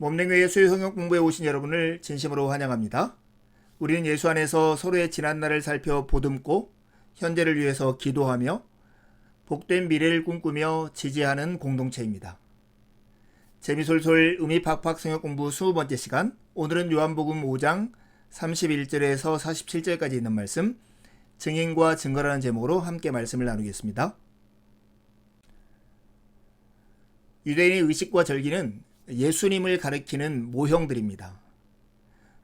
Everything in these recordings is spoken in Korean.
몸랭교회 수요 성경 공부에 오신 여러분을 진심으로 환영합니다. 우리는 예수 안에서 서로의 지난날을 살펴 보듬고 현재를 위해서 기도하며 복된 미래를 꿈꾸며 지지하는 공동체입니다. 재미솔솔 의미 팍팍 성경 공부 20번째 시간, 오늘은 요한복음 5장 31절에서 47절까지 있는 말씀, 증인과 증거라는 제목으로 함께 말씀을 나누겠습니다. 유대인의 의식과 절기는 예수님을 가리키는 모형들입니다.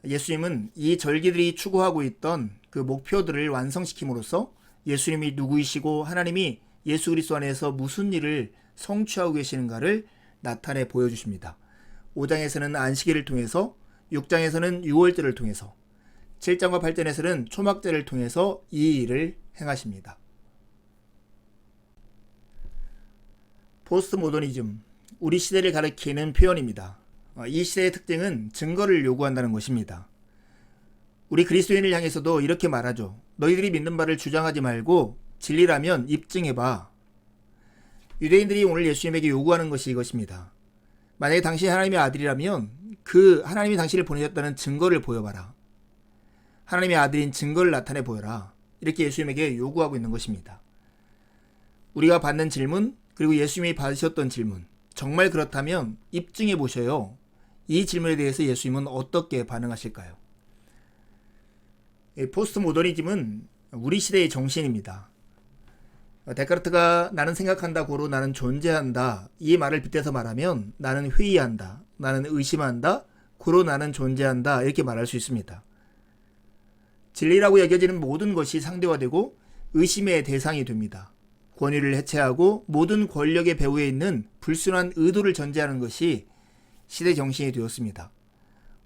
예수님은 이 절기들이 추구하고 있던 그 목표들을 완성시킴으로써 예수님이 누구이시고 하나님이 예수 그리스도 안에서 무슨 일을 성취하고 계시는가를 나타내 보여주십니다. 5장에서는 안식일을 통해서, 6장에서는 유월절을 통해서, 7장과 8장에서는 초막절을 통해서 이 일을 행하십니다. 포스트 모더니즘, 우리 시대를 가리키는 표현입니다. 이 시대의 특징은 증거를 요구한다는 것입니다. 우리 그리스도인을 향해서도 이렇게 말하죠. 너희들이 믿는 바를 주장하지 말고 진리라면 입증해봐. 유대인들이 오늘 예수님에게 요구하는 것이 이것입니다. 만약에 당신이 하나님의 아들이라면 그 하나님이 당신을 보내셨다는 증거를 보여봐라. 하나님의 아들인 증거를 나타내 보여라. 이렇게 예수님에게 요구하고 있는 것입니다. 우리가 받는 질문, 그리고 예수님이 받으셨던 질문, 정말 그렇다면 입증해 보셔요. 이 질문에 대해서 예수님은 어떻게 반응하실까요? 포스트 모더니즘은 우리 시대의 정신입니다. 데카르트가 나는 생각한다 고로 나는 존재한다, 이 말을 빗대서 말하면 나는 회의한다, 나는 의심한다, 고로 나는 존재한다, 이렇게 말할 수 있습니다. 진리라고 여겨지는 모든 것이 상대화되고 의심의 대상이 됩니다. 권위를 해체하고 모든 권력의 배후에 있는 불순한 의도를 전제하는 것이 시대 정신이 되었습니다.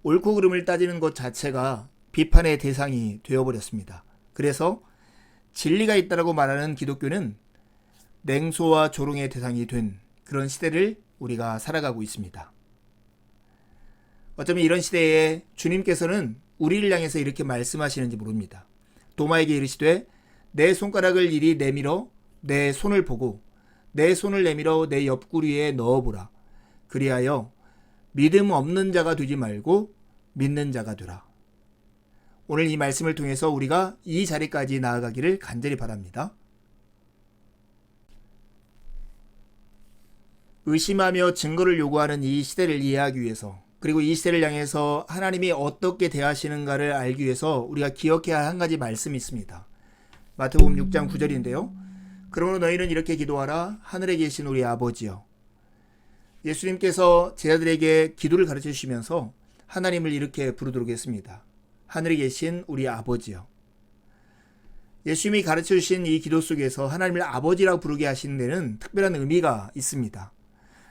옳고 그름을 따지는 것 자체가 비판의 대상이 되어버렸습니다. 그래서 진리가 있다라고 말하는 기독교는 냉소와 조롱의 대상이 된 그런 시대를 우리가 살아가고 있습니다. 어쩌면 이런 시대에 주님께서는 우리를 향해서 이렇게 말씀하시는지 모릅니다. 도마에게 이르시되 내 손가락을 이리 내밀어 내 손을 보고 내 손을 내밀어 내 옆구리에 넣어보라. 그리하여 믿음 없는 자가 되지 말고 믿는 자가 되라. 오늘 이 말씀을 통해서 우리가 이 자리까지 나아가기를 간절히 바랍니다. 의심하며 증거를 요구하는 이 시대를 이해하기 위해서, 그리고 이 시대를 향해서 하나님이 어떻게 대하시는가를 알기 위해서 우리가 기억해야 할 한 가지 말씀이 있습니다. 마태복음 6장 9절인데요. 그러므로 너희는 이렇게 기도하라. 하늘에 계신 우리 아버지여. 예수님께서 제자들에게 기도를 가르쳐 주시면서 하나님을 이렇게 부르도록 했습니다. 하늘에 계신 우리 아버지여. 예수님이 가르쳐 주신 이 기도 속에서 하나님을 아버지라고 부르게 하시는 데는 특별한 의미가 있습니다.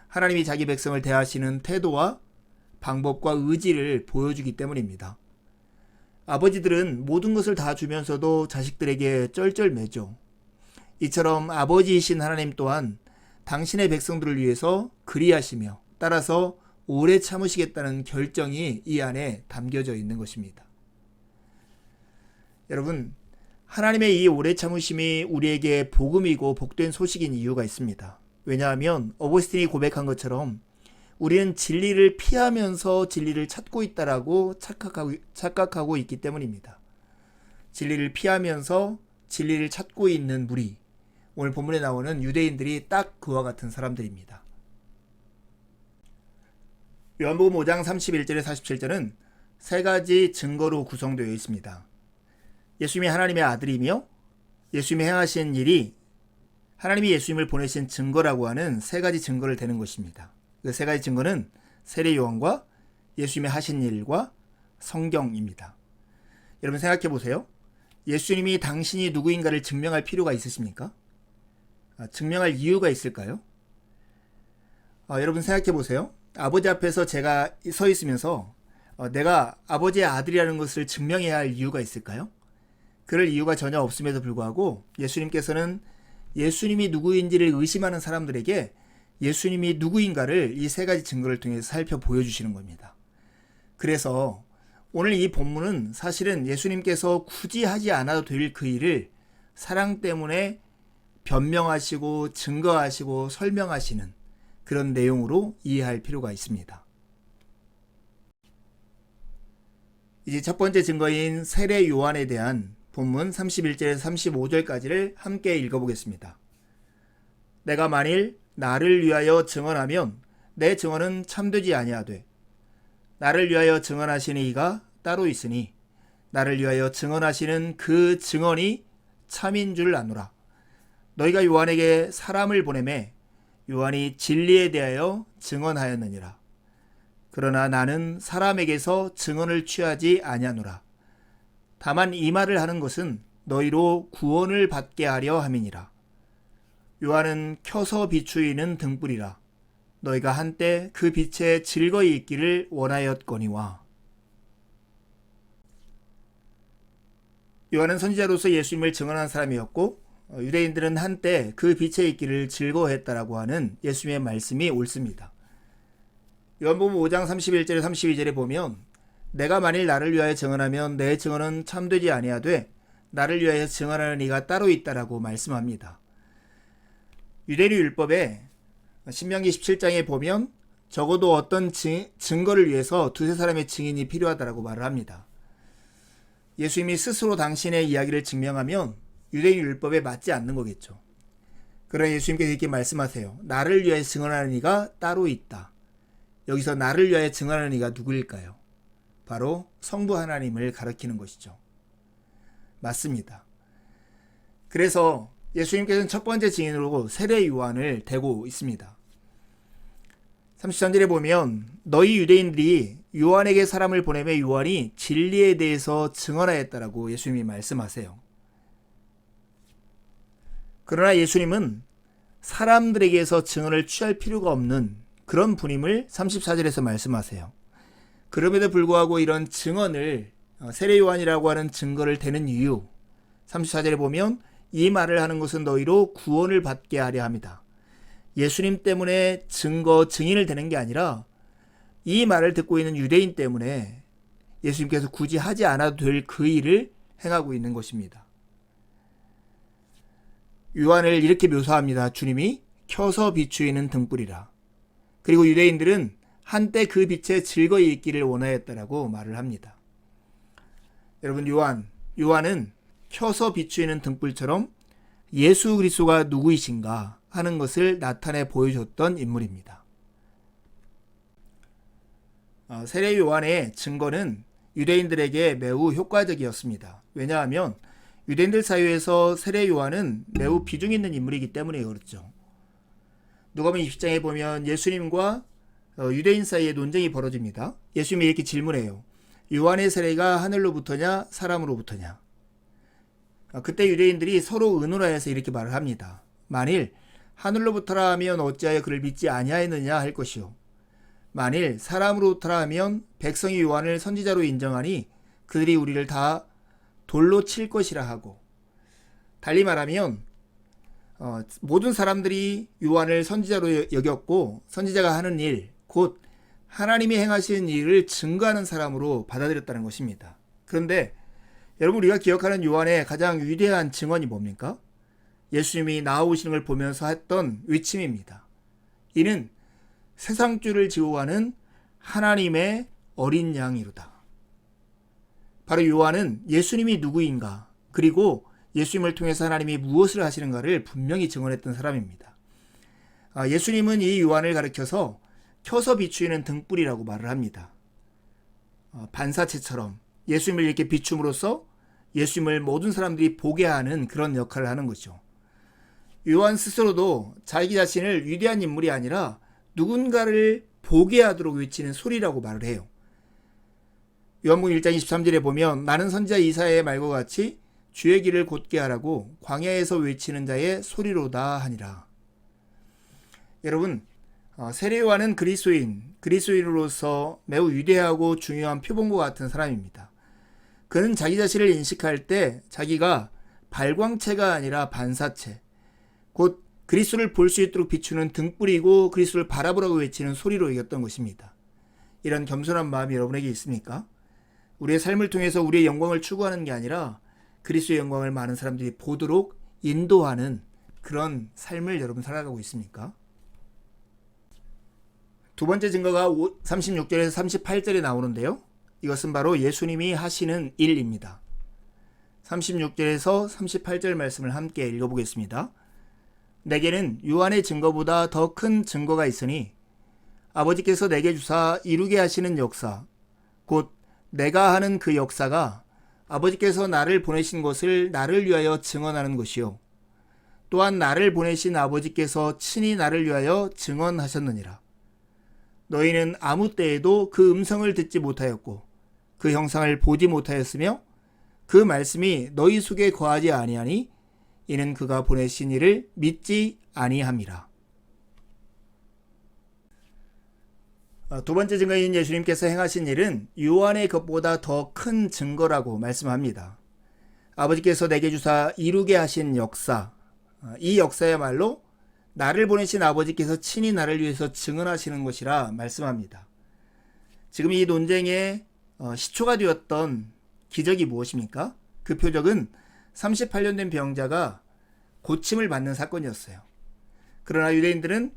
하나님이 자기 백성을 대하시는 태도와 방법과 의지를 보여주기 때문입니다. 아버지들은 모든 것을 다 주면서도 자식들에게 쩔쩔매죠. 이처럼 아버지이신 하나님 또한 당신의 백성들을 위해서 그리하시며 따라서 오래 참으시겠다는 결정이 이 안에 담겨져 있는 것입니다. 여러분, 하나님의 이 오래 참으심이 우리에게 복음이고 복된 소식인 이유가 있습니다. 왜냐하면 어거스틴이 고백한 것처럼 우리는 진리를 피하면서 진리를 찾고 있다라고 착각하고 있기 때문입니다. 진리를 피하면서 진리를 찾고 있는 무리, 오늘 본문에 나오는 유대인들이 딱 그와 같은 사람들입니다. 요한복음 5장 31절에 47절은 세 가지 증거로 구성되어 있습니다. 예수님이 하나님의 아들이며 예수님이 행하신 일이 하나님이 예수님을 보내신 증거라고 하는 세 가지 증거를 대는 것입니다. 그 세 가지 증거는 세례 요한과 예수님의 하신 일과 성경입니다. 여러분 생각해 보세요. 예수님이 당신이 누구인가를 증명할 필요가 있으십니까? 증명할 이유가 있을까요? 여러분 생각해 보세요. 아버지 앞에서 제가 서 있으면서 내가 아버지의 아들이라는 것을 증명해야 할 이유가 있을까요? 그럴 이유가 전혀 없음에도 불구하고 예수님께서는 예수님이 누구인지를 의심하는 사람들에게 예수님이 누구인가를 이 세 가지 증거를 통해서 살펴 보여주시는 겁니다. 그래서 오늘 이 본문은 사실은 예수님께서 굳이 하지 않아도 될 그 일을 사랑 때문에 변명하시고 증거하시고 설명하시는 그런 내용으로 이해할 필요가 있습니다. 이제 첫 번째 증거인 세례 요한에 대한 본문 31절에서 35절까지를 함께 읽어보겠습니다. 내가 만일 나를 위하여 증언하면 내 증언은 참되지 아니하되 나를 위하여 증언하시는 이가 따로 있으니 나를 위하여 증언하시는 그 증언이 참인 줄 아노라. 너희가 요한에게 사람을 보내매 요한이 진리에 대하여 증언하였느니라. 그러나 나는 사람에게서 증언을 취하지 아니하노라. 다만 이 말을 하는 것은 너희로 구원을 받게 하려 함이니라. 요한은 켜서 비추이는 등불이라. 너희가 한때 그 빛에 즐거이 있기를 원하였거니와. 요한은 선지자로서 예수님을 증언한 사람이었고 유대인들은 한때 그 빛에 있기를 즐거워했다라고 하는 예수님의 말씀이 옳습니다. 요한복음 5장 31절에 32절에 보면 내가 만일 나를 위하여 증언하면 내 증언은 참되지 아니하되 나를 위하여 증언하는 이가 따로 있다라고 말씀합니다. 유대인 율법에 신명기 17장에 보면 적어도 어떤 증거를 위해서 두세 사람의 증인이 필요하다라고 말을 합니다. 예수님이 스스로 당신의 이야기를 증명하면 유대인 율법에 맞지 않는 거겠죠. 그러나 예수님께서 이렇게 말씀하세요. 나를 위하여 증언하는 이가 따로 있다. 여기서 나를 위하여 증언하는 이가 누구일까요? 바로 성부 하나님을 가리키는 것이죠. 맞습니다. 그래서 예수님께서는 첫 번째 증인으로 세례 요한을 대고 있습니다. 33절에 보면 너희 유대인들이 요한에게 사람을 보내매 요한이 진리에 대해서 증언하였다라고 예수님이 말씀하세요. 그러나 예수님은 사람들에게서 증언을 취할 필요가 없는 그런 분임을 34절에서 말씀하세요. 그럼에도 불구하고 이런 증언을 세례 요한이라고 하는 증거를 대는 이유 34절에 보면 이 말을 하는 것은 너희로 구원을 받게 하려 합니다. 예수님 때문에 증인을 대는 게 아니라 이 말을 듣고 있는 유대인 때문에 예수님께서 굳이 하지 않아도 될 그 일을 행하고 있는 것입니다. 요한을 이렇게 묘사합니다. 주님이 켜서 비추이는 등불이라. 그리고 유대인들은 한때 그 빛에 즐거이 있기를 원하였다라고 말을 합니다. 여러분 요한은 켜서 비추이는 등불처럼 예수 그리스도가 누구이신가 하는 것을 나타내 보여줬던 인물입니다. 세례 요한의 증거는 유대인들에게 매우 효과적이었습니다. 왜냐하면 유대인들 사이에서 세례 요한은 매우 비중 있는 인물이기 때문에 그렇죠. 누가복음 20장에 보면 예수님과 유대인 사이에 논쟁이 벌어집니다. 예수님이 이렇게 질문해요. 요한의 세례가 하늘로부터냐 사람으로부터냐. 그때 유대인들이 서로 의논하여서 이렇게 말을 합니다. 만일 하늘로부터라 하면 어찌하여 그를 믿지 아니하였느냐 할 것이요. 만일 사람으로부터라 하면 백성이 요한을 선지자로 인정하니 그들이 우리를 다 돌로 칠 것이라 하고, 달리 말하면 모든 사람들이 요한을 선지자로 여겼고 선지자가 하는 일, 곧 하나님이 행하시는 일을 증거하는 사람으로 받아들였다는 것입니다. 그런데 여러분 우리가 기억하는 요한의 가장 위대한 증언이 뭡니까? 예수님이 나아오시는 걸 보면서 했던 외침입니다. 이는 세상죄를 지고 가는 하나님의 어린 양이로다. 바로 요한은 예수님이 누구인가, 그리고 예수님을 통해서 하나님이 무엇을 하시는가를 분명히 증언했던 사람입니다. 예수님은 이 요한을 가리켜서 켜서 비추이는 등불이라고 말을 합니다. 반사체처럼 예수님을 이렇게 비춤으로써 예수님을 모든 사람들이 보게 하는 그런 역할을 하는 거죠. 요한 스스로도 자기 자신을 위대한 인물이 아니라 누군가를 보게 하도록 외치는 소리라고 말을 해요. 요한복음 1장 23절에 보면 나는 선지자 이사야의 말과 같이 주의 길을 곧게 하라고 광야에서 외치는 자의 소리로다 하니라. 여러분 세례 요한은 그리스도인으로서 매우 위대하고 중요한 표본과 같은 사람입니다. 그는 자기 자신을 인식할 때 자기가 발광체가 아니라 반사체, 곧 그리스도를 볼 수 있도록 비추는 등불이고 그리스도를 바라보라고 외치는 소리로 이겼던 것입니다. 이런 겸손한 마음이 여러분에게 있습니까? 우리의 삶을 통해서 우리의 영광을 추구하는 게 아니라 그리스도의 영광을 많은 사람들이 보도록 인도하는 그런 삶을 여러분 살아가고 있습니까? 두 번째 증거가 36절에서 38절에 나오는데요. 이것은 바로 예수님이 하시는 일입니다. 36절에서 38절 말씀을 함께 읽어보겠습니다. 내게는 유한의 증거보다 더 큰 증거가 있으니 아버지께서 내게 주사 이루게 하시는 역사, 곧 내가 하는 그 역사가 아버지께서 나를 보내신 것을 나를 위하여 증언하는 것이요, 또한 나를 보내신 아버지께서 친히 나를 위하여 증언하셨느니라. 너희는 아무 때에도 그 음성을 듣지 못하였고 그 형상을 보지 못하였으며 그 말씀이 너희 속에 거하지 아니하니 이는 그가 보내신 이를 믿지 아니함이라. 두 번째 증거인 예수님께서 행하신 일은 요한의 것보다 더 큰 증거라고 말씀합니다. 아버지께서 내게 주사 이루게 하신 역사, 이 역사야말로 나를 보내신 아버지께서 친히 나를 위해서 증언하시는 것이라 말씀합니다. 지금 이 논쟁의 시초가 되었던 기적이 무엇입니까? 그 표적은 38년 된 병자가 고침을 받는 사건이었어요. 그러나 유대인들은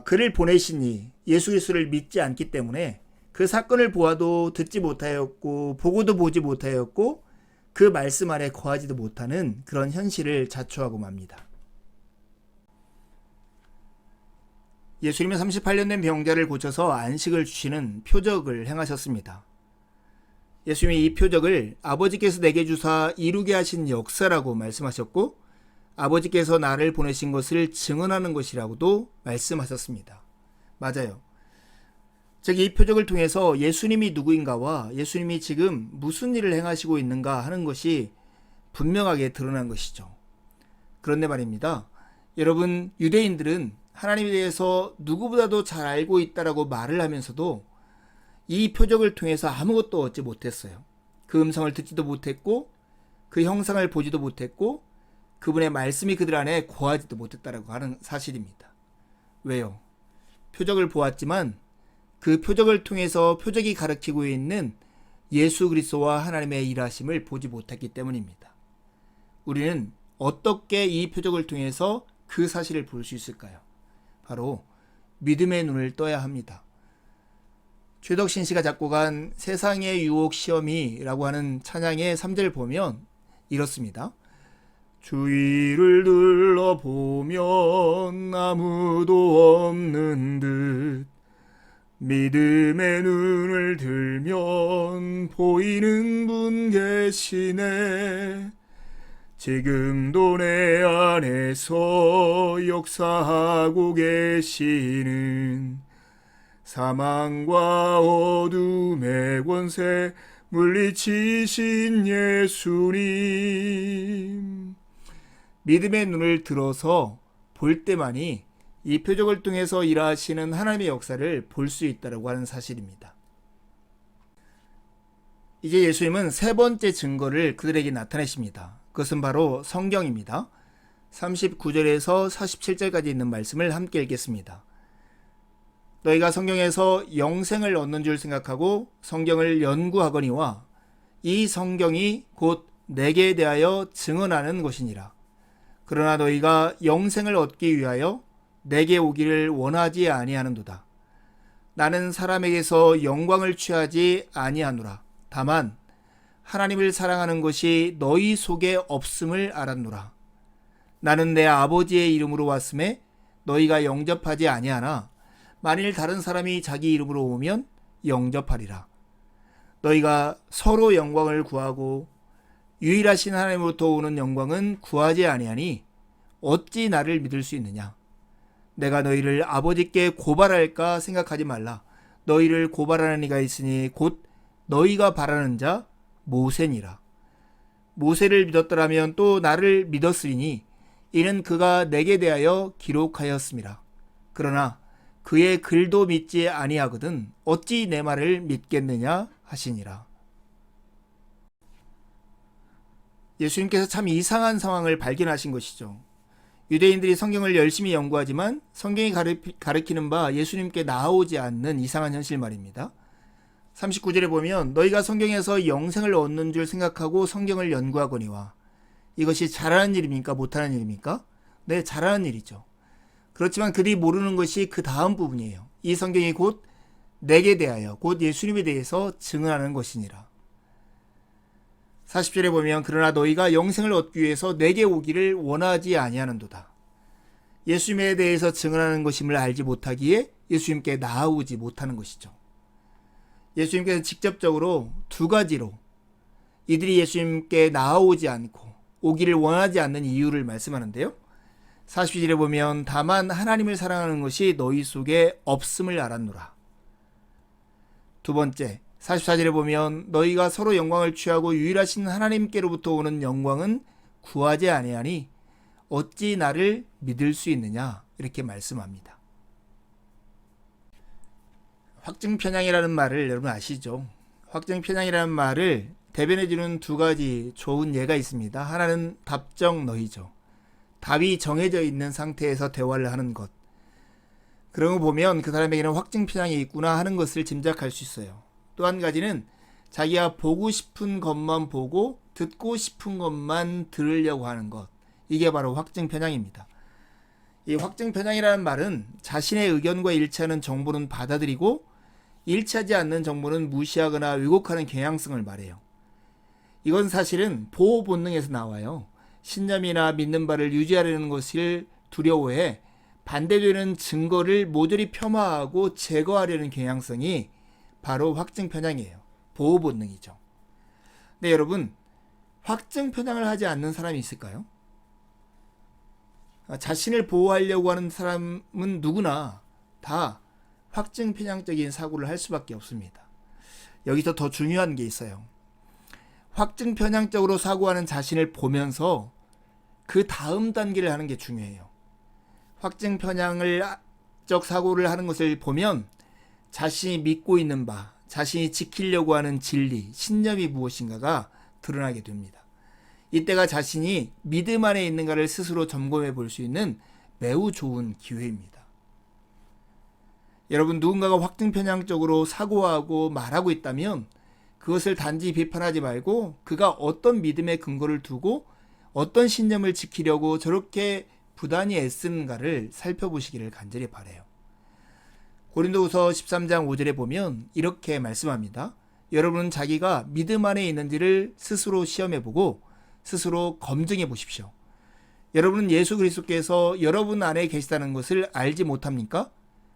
그를 보내신 이 예수 그리스도를 믿지 않기 때문에 그 사건을 보아도 듣지 못하였고 보고도 보지 못하였고 그 말씀 안에 거하지도 못하는 그런 현실을 자초하고 맙니다. 예수님은 38년 된 병자를 고쳐서 안식을 주시는 표적을 행하셨습니다. 예수님이 이 표적을 아버지께서 내게 주사 이루게 하신 역사라고 말씀하셨고 아버지께서 나를 보내신 것을 증언하는 것이라고도 말씀하셨습니다. 맞아요. 즉 이 표적을 통해서 예수님이 누구인가와 예수님이 지금 무슨 일을 행하시고 있는가 하는 것이 분명하게 드러난 것이죠. 그런데 말입니다. 여러분, 유대인들은 하나님에 대해서 누구보다도 잘 알고 있다라고 말을 하면서도 이 표적을 통해서 아무것도 얻지 못했어요. 그 음성을 듣지도 못했고 그 형상을 보지도 못했고 그분의 말씀이 그들 안에 거하지도 못했다라고 하는 사실입니다. 왜요? 표적을 보았지만 그 표적을 통해서 표적이 가르치고 있는 예수 그리스도와 하나님의 일하심을 보지 못했기 때문입니다. 우리는 어떻게 이 표적을 통해서 그 사실을 볼 수 있을까요? 바로 믿음의 눈을 떠야 합니다. 최덕신 씨가 작곡한 세상의 유혹 시험이라고 하는 찬양의 3절을 보면 이렇습니다. 주위를 둘러보면 아무도 없는 듯 믿음의 눈을 들면 보이는 분 계시네. 지금도 내 안에서 역사하고 계시는 사망과 어둠의 권세 물리치신 예수님. 믿음의 눈을 들어서 볼 때만이 이 표적을 통해서 일하시는 하나님의 역사를 볼 수 있다고 하는 사실입니다. 이제 예수님은 세 번째 증거를 그들에게 나타내십니다. 그것은 바로 성경입니다. 39절에서 47절까지 있는 말씀을 함께 읽겠습니다. 너희가 성경에서 영생을 얻는 줄 생각하고 성경을 연구하거니와 이 성경이 곧 내게 대하여 증언하는 것이니라. 그러나 너희가 영생을 얻기 위하여 내게 오기를 원하지 아니하는도다. 나는 사람에게서 영광을 취하지 아니하노라. 다만 하나님을 사랑하는 것이 너희 속에 없음을 알았노라. 나는 내 아버지의 이름으로 왔음에 너희가 영접하지 아니하나 만일 다른 사람이 자기 이름으로 오면 영접하리라. 너희가 서로 영광을 구하고 유일하신 하나님으로부터 오는 영광은 구하지 아니하니 어찌 나를 믿을 수 있느냐. 내가 너희를 아버지께 고발할까 생각하지 말라. 너희를 고발하는 이가 있으니 곧 너희가 바라는 자 모세니라. 모세를 믿었더라면 또 나를 믿었으리니 이는 그가 내게 대하여 기록하였음이라. 그러나 그의 글도 믿지 아니하거든 어찌 내 말을 믿겠느냐 하시니라. 예수님께서 참 이상한 상황을 발견하신 것이죠. 유대인들이 성경을 열심히 연구하지만 성경이 가르치는 바 예수님께 나오지 않는 이상한 현실 말입니다. 39절에 보면 너희가 성경에서 영생을 얻는 줄 생각하고 성경을 연구하거니와 이것이 잘하는 일입니까? 못하는 일입니까? 네, 잘하는 일이죠. 그렇지만 그들이 모르는 것이 그 다음 부분이에요. 이 성경이 곧 내게 대하여 곧 예수님에 대해서 증언하는 것이니라. 40절에 보면 그러나 너희가 영생을 얻기 위해서 내게 오기를 원하지 아니하는도다. 예수님에 대해서 증언하는 것임을 알지 못하기에 예수님께 나아오지 못하는 것이죠. 예수님께서 직접적으로 두 가지로 이들이 예수님께 나아오지 않고 오기를 원하지 않는 이유를 말씀하는데요. 42절에 보면 다만 하나님을 사랑하는 것이 너희 속에 없음을 알았노라. 두 번째 44절에 보면 너희가 서로 영광을 취하고 유일하신 하나님께로부터 오는 영광은 구하지 아니하니 어찌 나를 믿을 수 있느냐 이렇게 말씀합니다. 확증편향이라는 말을 여러분 아시죠? 확증편향이라는 말을 대변해주는 두 가지 좋은 예가 있습니다. 하나는 답정 너희죠. 답이 정해져 있는 상태에서 대화를 하는 것. 그런 거 보면 그 사람에게는 확증편향이 있구나 하는 것을 짐작할 수 있어요. 또 한 가지는 자기가 보고 싶은 것만 보고 듣고 싶은 것만 들으려고 하는 것. 이게 바로 확증편향입니다. 이 확증편향이라는 말은 자신의 의견과 일치하는 정보는 받아들이고 일치하지 않는 정보는 무시하거나 왜곡하는 경향성을 말해요. 이건 사실은 보호 본능에서 나와요. 신념이나 믿는 바를 유지하려는 것을 두려워해 반대되는 증거를 모조리 폄하하고 제거하려는 경향성이 바로 확증편향이에요. 보호 본능이죠. 네, 여러분, 확증편향을 하지 않는 사람이 있을까요? 자신을 보호하려고 하는 사람은 누구나 다 확증편향적인 사고를 할 수밖에 없습니다. 여기서 더 중요한 게 있어요. 확증편향적으로 사고하는 자신을 보면서 그 다음 단계를 하는 게 중요해요. 확증편향적 사고를 하는 것을 보면 자신이 믿고 있는 바, 자신이 지키려고 하는 진리, 신념이 무엇인가가 드러나게 됩니다. 이때가 자신이 믿음 안에 있는가를 스스로 점검해 볼 수 있는 매우 좋은 기회입니다. 여러분, 누군가가 확증편향적으로 사고하고 말하고 있다면 그것을 단지 비판하지 말고 그가 어떤 믿음의 근거를 두고 어떤 신념을 지키려고 저렇게 부단히 애쓰는가를 살펴보시기를 간절히 바라요. 고린도후서 13장 5절에 보면 이렇게 말씀합니다. 여러분은 자기가 믿음 안에 있는지를 스스로 시험해보고 스스로 검증해 보십시오. 여러분은 예수 그리스도께서 여러분 안에 계시다는 것을 알지 못합니까?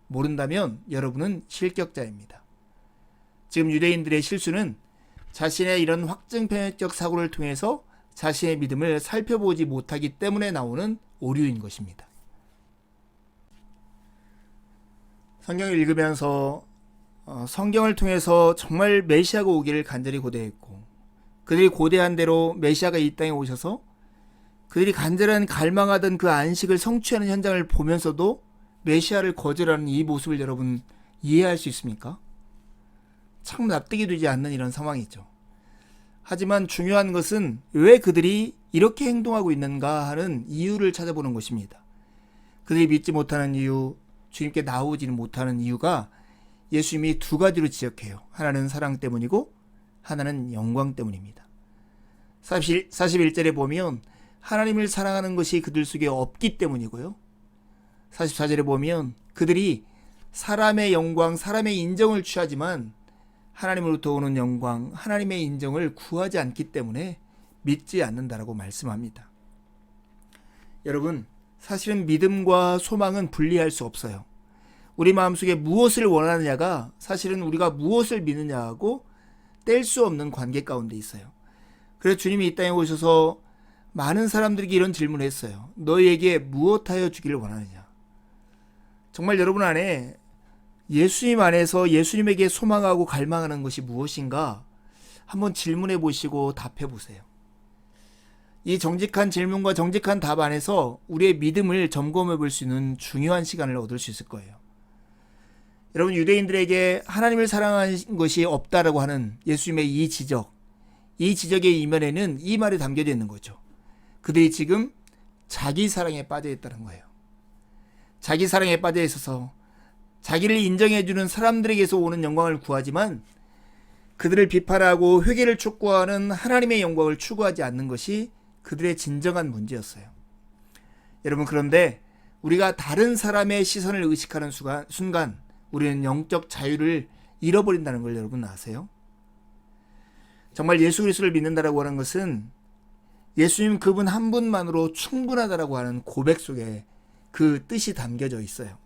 모른다면 여러분은 실격자입니다. 지금 유대인들의 실수는 자신의 이런 확증편향적 사고를 통해서 자신의 믿음을 살펴보지 못하기 때문에 나오는 오류인 것입니다. 성경을 읽으면서 성경을 통해서 정말 메시아가 오기를 간절히 고대했고 그들이 고대한 대로 메시아가 이 땅에 오셔서 그들이 간절한 갈망하던 그 안식을 성취하는 현장을 보면서도 메시아를 거절하는 이 모습을 여러분 이해할 수 있습니까? 참 납득이 되지 않는 이런 상황이죠. 하지만 중요한 것은 왜 그들이 이렇게 행동하고 있는가 하는 이유를 찾아보는 것입니다. 그들이 믿지 못하는 이유, 주님께 나오지는 못하는 이유가 예수님이 두 가지로 지적해요. 하나는 사랑 때문이고 하나는 영광 때문입니다. 41절에 보면 하나님을 사랑하는 것이 그들 속에 없기 때문이고요. 44절에 보면 그들이 사람의 영광, 사람의 인정을 취하지만 하나님으로부터 오는 영광, 하나님의 인정을 구하지 않기 때문에 믿지 않는다라고 말씀합니다. 여러분, 사실은 믿음과 소망은 분리할 수 없어요. 우리 마음속에 무엇을 원하느냐가 사실은 우리가 무엇을 믿느냐하고 뗄 수 없는 관계 가운데 있어요. 그래서 주님이 이 땅에 오셔서 많은 사람들에게 이런 질문을 했어요. 너희에게 무엇하여 주기를 원하느냐? 정말 여러분 안에 예수님 안에서 예수님에게 소망하고 갈망하는 것이 무엇인가 한번 질문해 보시고 답해 보세요. 이 정직한 질문과 정직한 답 안에서 우리의 믿음을 점검해 볼 수 있는 중요한 시간을 얻을 수 있을 거예요. 여러분, 유대인들에게 하나님을 사랑하는 것이 없다라고 하는 예수님의 이 지적의 이면에는 이 말이 담겨져 있는 거죠. 그들이 지금 자기 사랑에 빠져 있다는 거예요. 자기 사랑에 빠져 있어서 자기를 인정해주는 사람들에게서 오는 영광을 구하지만 그들을 비판하고 회개를 촉구하는 하나님의 영광을 추구하지 않는 것이 그들의 진정한 문제였어요. 여러분, 그런데 우리가 다른 사람의 시선을 의식하는 순간 우리는 영적 자유를 잃어버린다는 걸 여러분 아세요? 정말 예수 그리스도를 믿는다라고 하는 것은 예수님 그분 한 분만으로 충분하다라고 하는 고백 속에 그 뜻이 담겨져 있어요.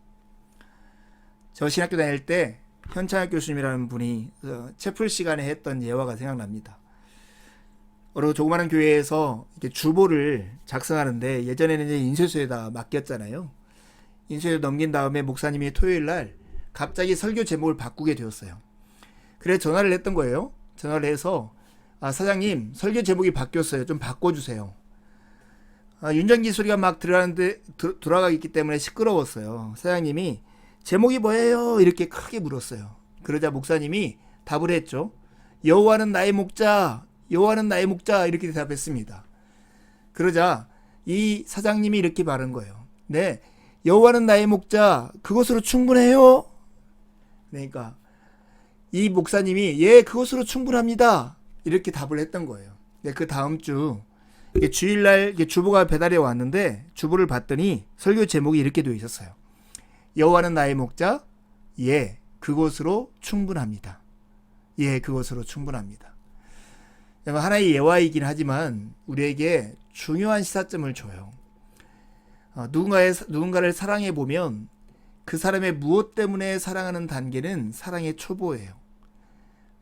저 신학교 다닐 때 현창학 교수님이라는 분이 채플 시간에 했던 예화가 생각납니다. 어느 조그마한 교회에서 이렇게 주보를 작성하는데 예전에는 이제 인쇄소에다 맡겼잖아요. 인쇄소 넘긴 다음에 목사님이 토요일 날 갑자기 설교 제목을 바꾸게 되었어요. 그래서 전화를 했던 거예요. 전화를 해서 사장님 설교 제목이 바뀌었어요. 좀 바꿔주세요. 윤전기 소리가 막 돌아가고 있기 때문에 시끄러웠어요. 사장님이 제목이 뭐예요? 이렇게 크게 물었어요. 그러자 목사님이 답을 했죠. 여호와는 나의 목자, 여호와는 나의 목자 이렇게 대답했습니다. 그러자 이 사장님이 이렇게 말한 거예요. 네, 여호와는 나의 목자, 그것으로 충분해요? 그러니까 이 목사님이 예, 그것으로 충분합니다 이렇게 답을 했던 거예요. 그 다음 주 주일날 주보가 배달해 왔는데 주보를 봤더니 설교 제목이 이렇게 되어 있었어요. 여호와는 나의 목자, 예, 그것으로 충분합니다. 예, 그것으로 충분합니다. 하나의 예화이긴 하지만 우리에게 중요한 시사점을 줘요. 누군가를 사랑해 보면 그 사람의 무엇 때문에 사랑하는 단계는 사랑의 초보예요.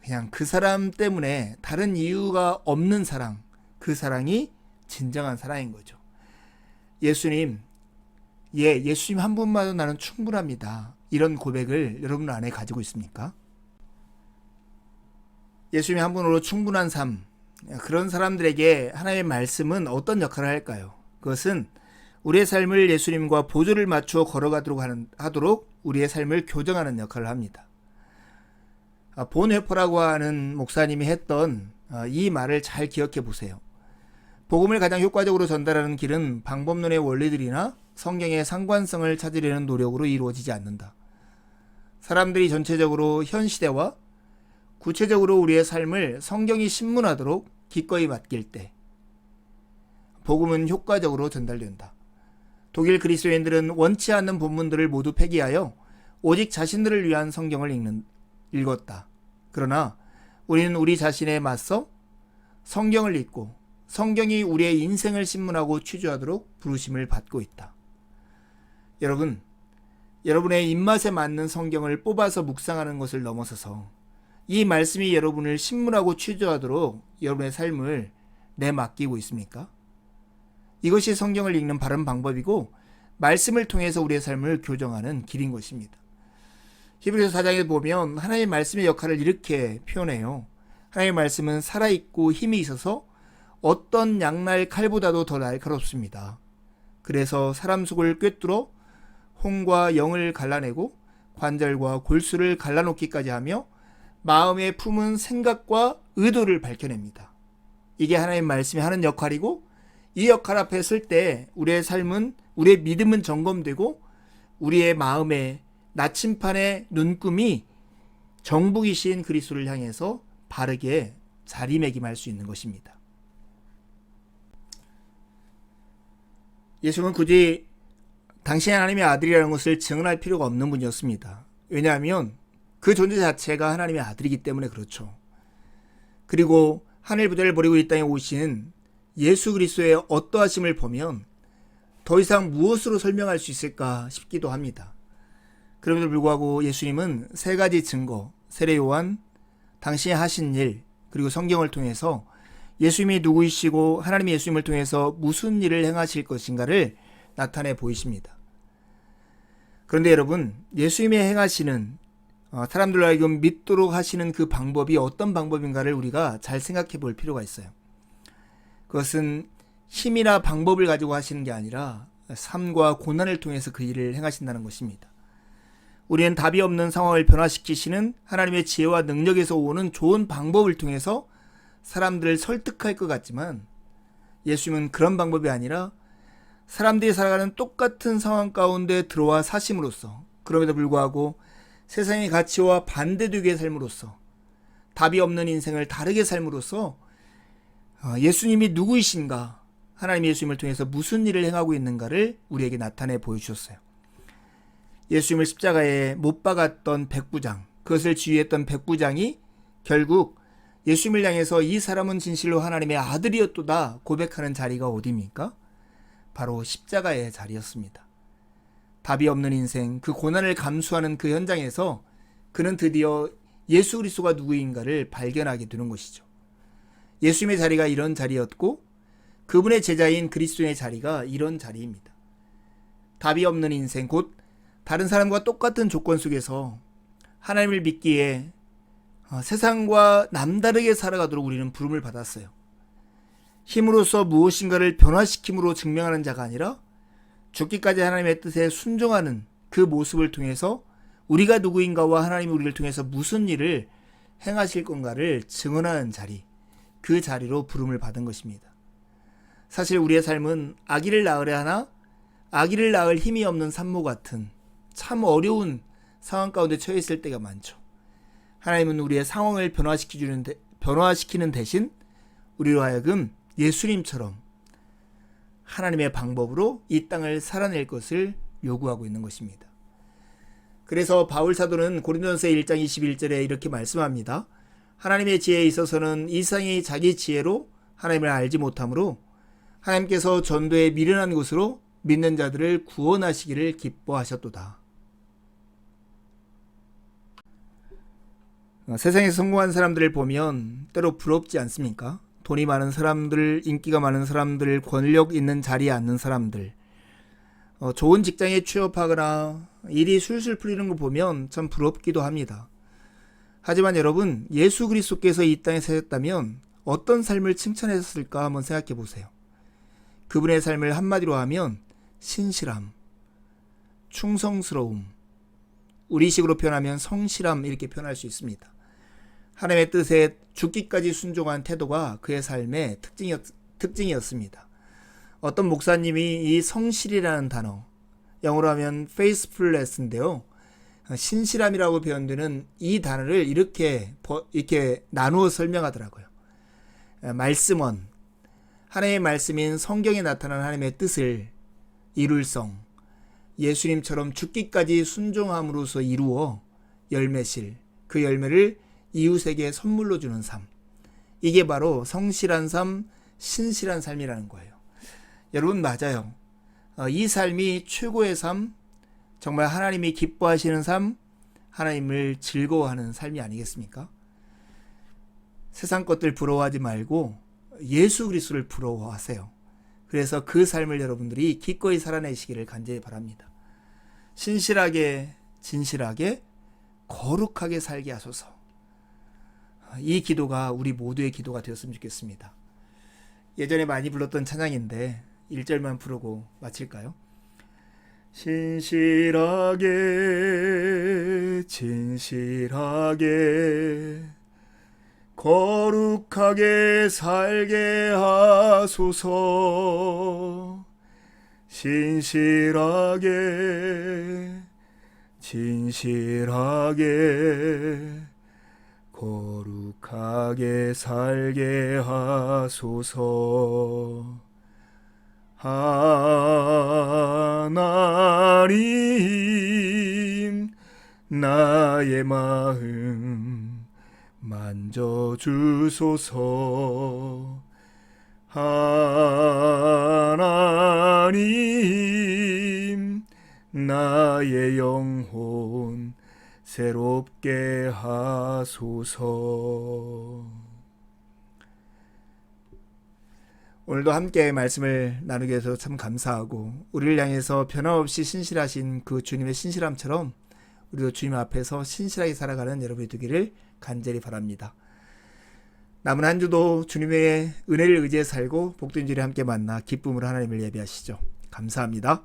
그냥 그 사람 때문에 다른 이유가 없는 사랑, 그 사랑이 진정한 사랑인 거죠. 예수님, 예, 예수님 한 분만도 나는 충분합니다. 이런 고백을 여러분 안에 가지고 있습니까? 예수님 한 분으로 충분한 삶, 그런 사람들에게 하나님의 말씀은 어떤 역할을 할까요? 그것은 우리의 삶을 예수님과 보조를 맞추어 걸어가도록 하도록 우리의 삶을 교정하는 역할을 합니다. 본회퍼라고 하는 목사님이 했던 이 말을 잘 기억해 보세요. 복음을 가장 효과적으로 전달하는 길은 방법론의 원리들이나 성경의 상관성을 찾으려는 노력으로 이루어지지 않는다. 사람들이 전체적으로 현 시대와 구체적으로 우리의 삶을 성경이 신문하도록 기꺼이 맡길 때 복음은 효과적으로 전달된다. 독일 그리스도인들은 원치 않는 본문들을 모두 폐기하여 오직 자신들을 위한 성경을 읽었다. 그러나 우리는 우리 자신에 맞서 성경을 읽고 성경이 우리의 인생을 신문하고 취조하도록 부르심을 받고 있다. 여러분, 여러분의 입맛에 맞는 성경을 뽑아서 묵상하는 것을 넘어서서 이 말씀이 여러분을 신문하고 취조하도록 여러분의 삶을 내맡기고 있습니까? 이것이 성경을 읽는 바른 방법이고 말씀을 통해서 우리의 삶을 교정하는 길인 것입니다. 히브리서 4장에 보면 하나님의 말씀의 역할을 이렇게 표현해요. 하나님의 말씀은 살아있고 힘이 있어서 어떤 양날 칼보다도 더 날카롭습니다. 그래서 사람 속을 꿰뚫어 혼과 영을 갈라내고 관절과 골수를 갈라놓기까지 하며 마음에 품은 생각과 의도를 밝혀냅니다. 이게 하나님의 말씀이 하는 역할이고 이 역할 앞에 설 때 우리의 삶은, 우리의 믿음은 점검되고 우리의 마음의 나침판의 눈금이 정복이신 그리스도를 향해서 바르게 자리매김할 수 있는 것입니다. 예수는 굳이 당신이 하나님의 아들이라는 것을 증언할 필요가 없는 분이었습니다. 왜냐하면 그 존재 자체가 하나님의 아들이기 때문에 그렇죠. 그리고 하늘 부대를 버리고 이 땅에 오신 예수 그리스도의 어떠하심을 보면 더 이상 무엇으로 설명할 수 있을까 싶기도 합니다. 그럼에도 불구하고 예수님은 세 가지 증거, 세례 요한, 당신이 하신 일, 그리고 성경을 통해서 예수님이 누구이시고 하나님이 예수님을 통해서 무슨 일을 행하실 것인가를 나타내 보이십니다. 그런데 여러분, 예수님이 행하시는 사람들로 하여금 믿도록 하시는 그 방법이 어떤 방법인가를 우리가 잘 생각해 볼 필요가 있어요. 그것은 힘이나 방법을 가지고 하시는 게 아니라 삶과 고난을 통해서 그 일을 행하신다는 것입니다. 우리는 답이 없는 상황을 변화시키시는 하나님의 지혜와 능력에서 오는 좋은 방법을 통해서 사람들을 설득할 것 같지만 예수님은 그런 방법이 아니라 사람들이 살아가는 똑같은 상황 가운데 들어와 사심으로써, 그럼에도 불구하고 세상의 가치와 반대되게 삶으로써, 답이 없는 인생을 다르게 삶으로써 예수님이 누구이신가, 하나님 예수님을 통해서 무슨 일을 행하고 있는가를 우리에게 나타내 보여주셨어요. 예수님을 십자가에 못 박았던 백부장, 그것을 지휘했던 백부장이 결국 예수님을 향해서 이 사람은 진실로 하나님의 아들이었도다 고백하는 자리가 어디입니까? 바로 십자가의 자리였습니다. 답이 없는 인생, 그 고난을 감수하는 그 현장에서 그는 드디어 예수 그리스도가 누구인가를 발견하게 되는 것이죠. 예수님의 자리가 이런 자리였고 그분의 제자인 그리스도의 자리가 이런 자리입니다. 답이 없는 인생, 곧 다른 사람과 똑같은 조건 속에서 하나님을 믿기에 세상과 남다르게 살아가도록 우리는 부름을 받았어요. 힘으로써 무엇인가를 변화시킴으로 증명하는 자가 아니라 죽기까지 하나님의 뜻에 순종하는 그 모습을 통해서 우리가 누구인가와 하나님이 우리를 통해서 무슨 일을 행하실 건가를 증언하는 자리, 그 자리로 부름을 받은 것입니다. 사실 우리의 삶은 아기를 낳으려 하나 아기를 낳을 힘이 없는 산모 같은 참 어려운 상황 가운데 처해 있을 때가 많죠. 하나님은 우리의 상황을 변화시키는 대신 우리로 하여금 예수님처럼 하나님의 방법으로 이 땅을 살아낼 것을 요구하고 있는 것입니다. 그래서 바울 사도는 고린도전서 1장 21절에 이렇게 말씀합니다. 하나님의 지혜에 있어서는 이 세상이 자기 지혜로 하나님을 알지 못하므로 하나님께서 전도에 미련한 곳으로 믿는 자들을 구원하시기를 기뻐하셨도다. 세상에서 성공한 사람들을 보면 때로 부럽지 않습니까? 돈이 많은 사람들, 인기가 많은 사람들, 권력 있는 자리에 앉는 사람들, 좋은 직장에 취업하거나 일이 술술 풀리는 거 보면 참 부럽기도 합니다. 하지만 여러분, 예수 그리스도께서 이 땅에 사셨다면 어떤 삶을 칭찬했을까 한번 생각해 보세요. 그분의 삶을 한마디로 하면 신실함, 충성스러움, 우리식으로 표현하면 성실함 이렇게 표현할 수 있습니다. 하나님의 뜻에 죽기까지 순종한 태도가 그의 삶의 특징이었습니다. 어떤 목사님이 이 성실이라는 단어, 영어로 하면 faithfulness인데요. 신실함이라고 표현되는 이 단어를 이렇게 나누어 설명하더라고요. 말씀원, 하나님의 말씀인 성경에 나타난 하나님의 뜻을 이룰성, 예수님처럼 죽기까지 순종함으로써 이루어 열매실, 그 열매를 이웃에게 선물로 주는 삶. 이게 바로 성실한 삶, 신실한 삶이라는 거예요. 여러분 맞아요. 이 삶이 최고의 삶, 정말 하나님이 기뻐하시는 삶, 하나님을 즐거워하는 삶이 아니겠습니까? 세상 것들 부러워하지 말고 예수 그리스도를 부러워하세요. 그래서 그 삶을 여러분들이 기꺼이 살아내시기를 간절히 바랍니다. 신실하게, 진실하게, 거룩하게 살게 하소서. 이 기도가 우리 모두의 기도가 되었으면 좋겠습니다. 예전에 많이 불렀던 찬양인데 1절만 부르고 마칠까요? 신실하게 진실하게 거룩하게 살게 하소서. 신실하게 진실하게 거룩하게 살게 하소서. 하나님 나의 마음 만져주소서. 하나님 나의 영혼 새롭게 하소서. 오늘도 함께 말씀을 나누게 해서 참 감사하고 우리를 향해서 변함없이 신실하신 그 주님의 신실함처럼 우리도 주님 앞에서 신실하게 살아가는 여러분이 되기를 간절히 바랍니다. 남은 한 주도 주님의 은혜를 의지해 살고 복된 주를 함께 만나 기쁨으로 하나님을 예배하시죠. 감사합니다.